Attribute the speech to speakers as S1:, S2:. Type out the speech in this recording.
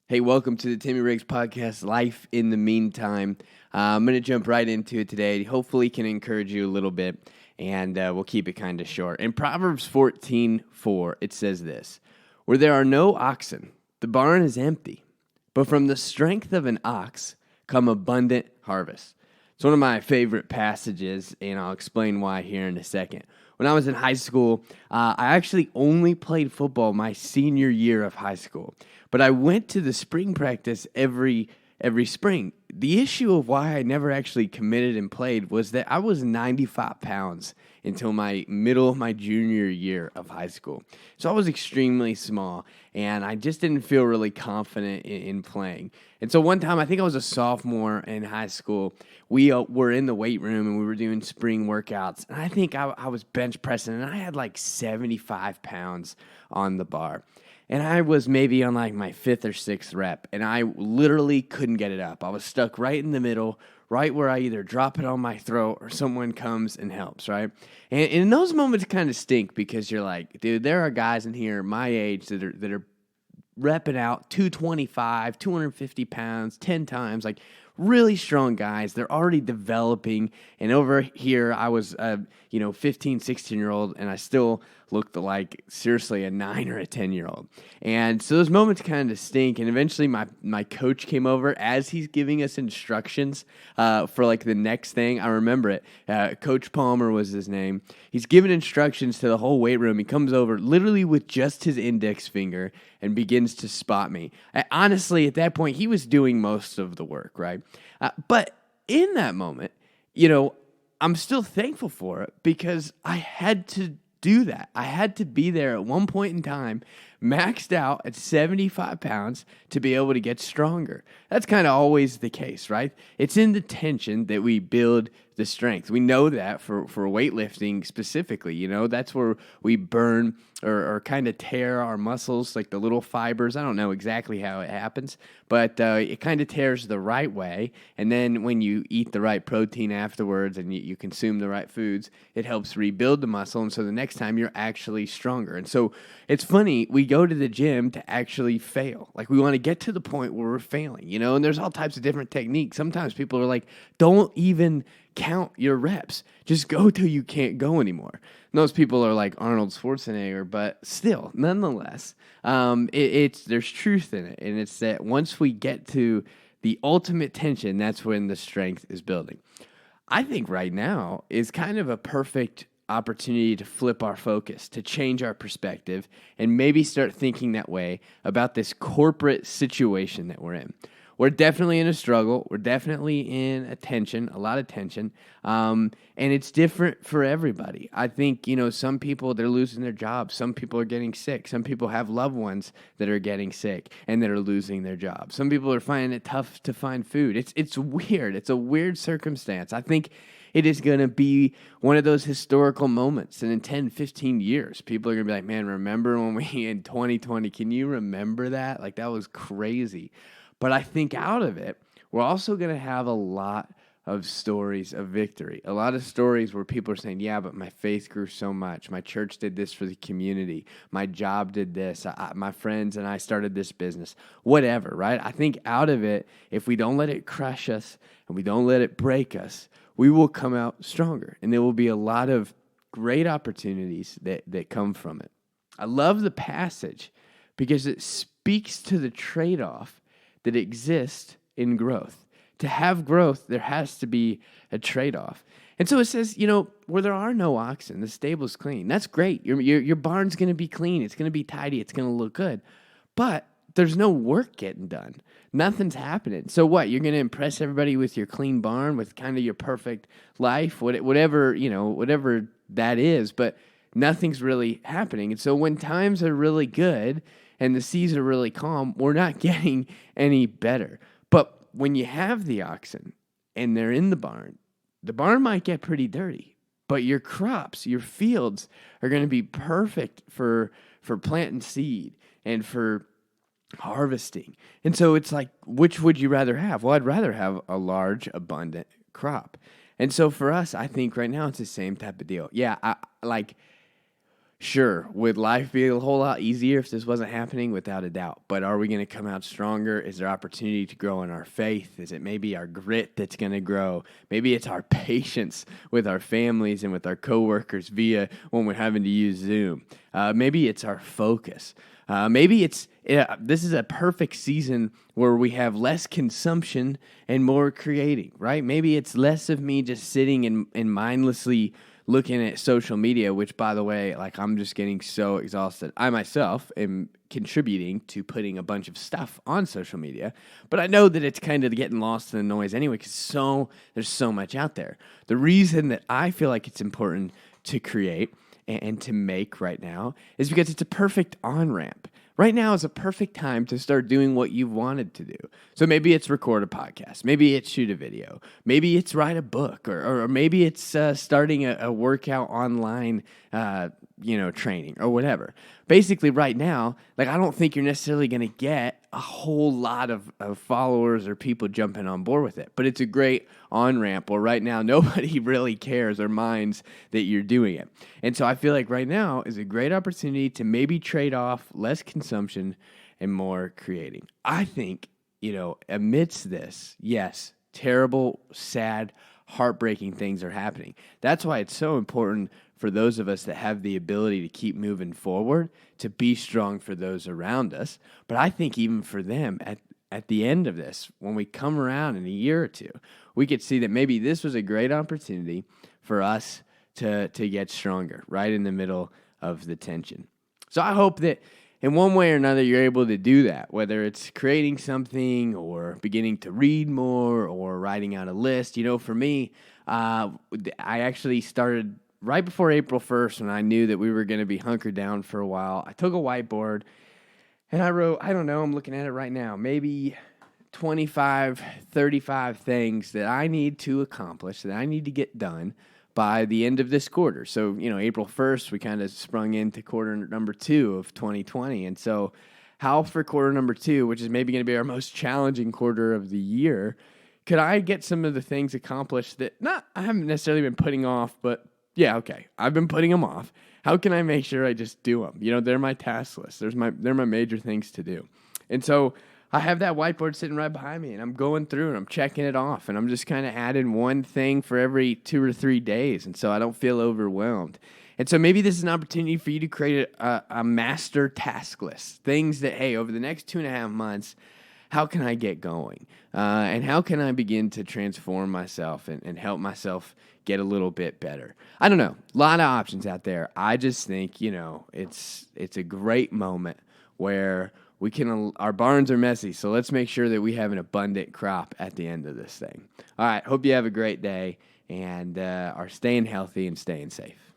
S1: Hey, welcome to the Timmy Riggs podcast, Life in the Meantime. I'm going to jump right into it today. Hopefully can encourage you a little bit, and we'll keep it kind of short. In Proverbs 14:4, it says this, "Where there are no oxen, the barn is empty, but from the strength of an ox come abundant harvest." It's one of my favorite passages, and I'll explain why here in a second. When I was in high school, I actually only played football my senior year of high school, but I went to the spring practice every spring. The issue of why I never actually committed and played was that I was 95 pounds until my middle of my junior year of high school. So I was extremely small, and I just didn't feel really confident in playing. And so one time, I think I was a sophomore in high school, we were in the weight room and we were doing spring workouts. And I think I was bench pressing, and I had like 75 pounds on the bar. And I was maybe on like my fifth or sixth rep, and I literally couldn't get it up. I was stuck right in the middle, right where I either drop it on my throat or someone comes and helps, right? And those moments kind of stink because you're like, dude, there are guys in here my age that are repping out 225, 250 pounds, 10 times, like really strong guys. They're already developing. And over here, I was a 15, 16-year-old, and I still looked like seriously a 9 or a 10-year-old. And so those moments kind of stink. And eventually my coach came over as he's giving us instructions for like the next thing. I remember it. Coach Palmer was his name. He's giving instructions to the whole weight room. He comes over literally with just his index finger and begins to spot me. Honestly, at that point, he was doing most of the work, right? But in that moment, I'm still thankful for it because I had to do that. I had to be there at one point in time, maxed out at 75 pounds to be able to get stronger. That's kind of always the case, right? It's in the tension that we build the strength. We know that for weightlifting specifically, that's where we burn or kind of tear our muscles, like the little fibers. I don't know exactly how it happens, but it kind of tears the right way. And then when you eat the right protein afterwards and you consume the right foods, it helps rebuild the muscle. And so the next time you're actually stronger. And so it's funny, we go to the gym to actually fail. Like we want to get to the point where we're failing, and there's all types of different techniques. Sometimes people are like, don't even count your reps. Just go till you can't go anymore. And those people are like Arnold Schwarzenegger, but still, nonetheless, there's truth in it. And it's that once we get to the ultimate tension, that's when the strength is building. I think right now is kind of a perfect opportunity to flip our focus, to change our perspective, and maybe start thinking that way about this corporate situation that we're in. We're definitely in a struggle. We're definitely in a lot of tension, and it's different for everybody. I think, some people, they're losing their jobs. Some people are getting sick. Some people have loved ones that are getting sick and that are losing their jobs. Some people are finding it tough to find food. It's weird. It's a weird circumstance. I think it is going to be one of those historical moments. And in 10, 15 years, people are going to be like, man, remember when we in 2020, can you remember that? Like, that was crazy. But I think out of it, we're also going to have a lot of stories of victory. A lot of stories where people are saying, yeah, but my faith grew so much. My church did this for the community. My job did this. My friends and I started this business. Whatever, right? I think out of it, if we don't let it crush us and we don't let it break us, we will come out stronger. And there will be a lot of great opportunities that come from it. I love the passage because it speaks to the trade-off that exists in growth. To have growth, there has to be a trade-off. And so it says, where there are no oxen, the stable's clean. That's great. Your barn's going to be clean. It's going to be tidy. It's going to look good. But there's no work getting done. Nothing's happening. So what? You're going to impress everybody with your clean barn, with kind of your perfect life, whatever that is, but nothing's really happening. And so when times are really good and the seas are really calm, we're not getting any better. But when you have the oxen and they're in the barn might get pretty dirty, but your crops, your fields are going to be perfect for planting seed and for harvesting. And so it's like, which would you rather have? Well, I'd rather have a large, abundant crop. And so for us, I think right now it's the same type of deal. Yeah, Sure, would life be a whole lot easier if this wasn't happening? Without a doubt. But are we going to come out stronger? Is there opportunity to grow in our faith? Is it maybe our grit that's going to grow? Maybe it's our patience with our families and with our coworkers via when we're having to use Zoom. Maybe it's our focus. Maybe it's this is a perfect season where we have less consumption and more creating, right? Maybe it's less of me just sitting and mindlessly looking at social media, which, by the way, like, I'm just getting so exhausted. I myself am contributing to putting a bunch of stuff on social media, but I know that it's kind of getting lost in the noise anyway because there's so much out there. The reason that I feel like it's important to create and to make right now is because it's a perfect on-ramp. Right now is a perfect time to start doing what you've wanted to do. So maybe it's record a podcast. Maybe it's shoot a video. Maybe it's write a book. Or maybe it's starting a workout online training or whatever. Basically, right now, like, I don't think you're necessarily going to get a whole lot of followers or people jumping on board with it. But it's a great on-ramp where right now nobody really cares or minds that you're doing it. And so I feel like right now is a great opportunity to maybe trade off less consumption and more creating. I think, amidst this, yes, terrible, sad, heartbreaking things are happening. That's why it's so important for those of us that have the ability to keep moving forward, to be strong for those around us. But I think even for them, at the end of this, when we come around in a year or two, we could see that maybe this was a great opportunity for us to get stronger right in the middle of the tension. So I hope that in one way or another, you're able to do that, whether it's creating something or beginning to read more or writing out a list. For me, I actually started right before April 1st when I knew that we were going to be hunkered down for a while. I took a whiteboard and I wrote, I don't know, I'm looking at it right now, maybe 25, 35 things that I need to accomplish, that I need to get done by the end of this quarter. So, April 1st, we kind of sprung into quarter number 2 of 2020. And so how for quarter number 2, which is maybe going to be our most challenging quarter of the year, could I get some of the things accomplished that I haven't necessarily been putting off, but yeah, okay, I've been putting them off. How can I make sure I just do them? They're my task list. They're my major things to do. And so I have that whiteboard sitting right behind me, and I'm going through and I'm checking it off, and I'm just kind of adding one thing for every 2 or 3 days, and so I don't feel overwhelmed. And so maybe this is an opportunity for you to create a master task list, things that, hey, over the next 2.5 months, how can I get going? And how can I begin to transform myself and help myself get a little bit better? I don't know. A lot of options out there. I just think, it's a great moment where we can, our barns are messy, so let's make sure that we have an abundant crop at the end of this thing. All right, hope you have a great day and are staying healthy and staying safe.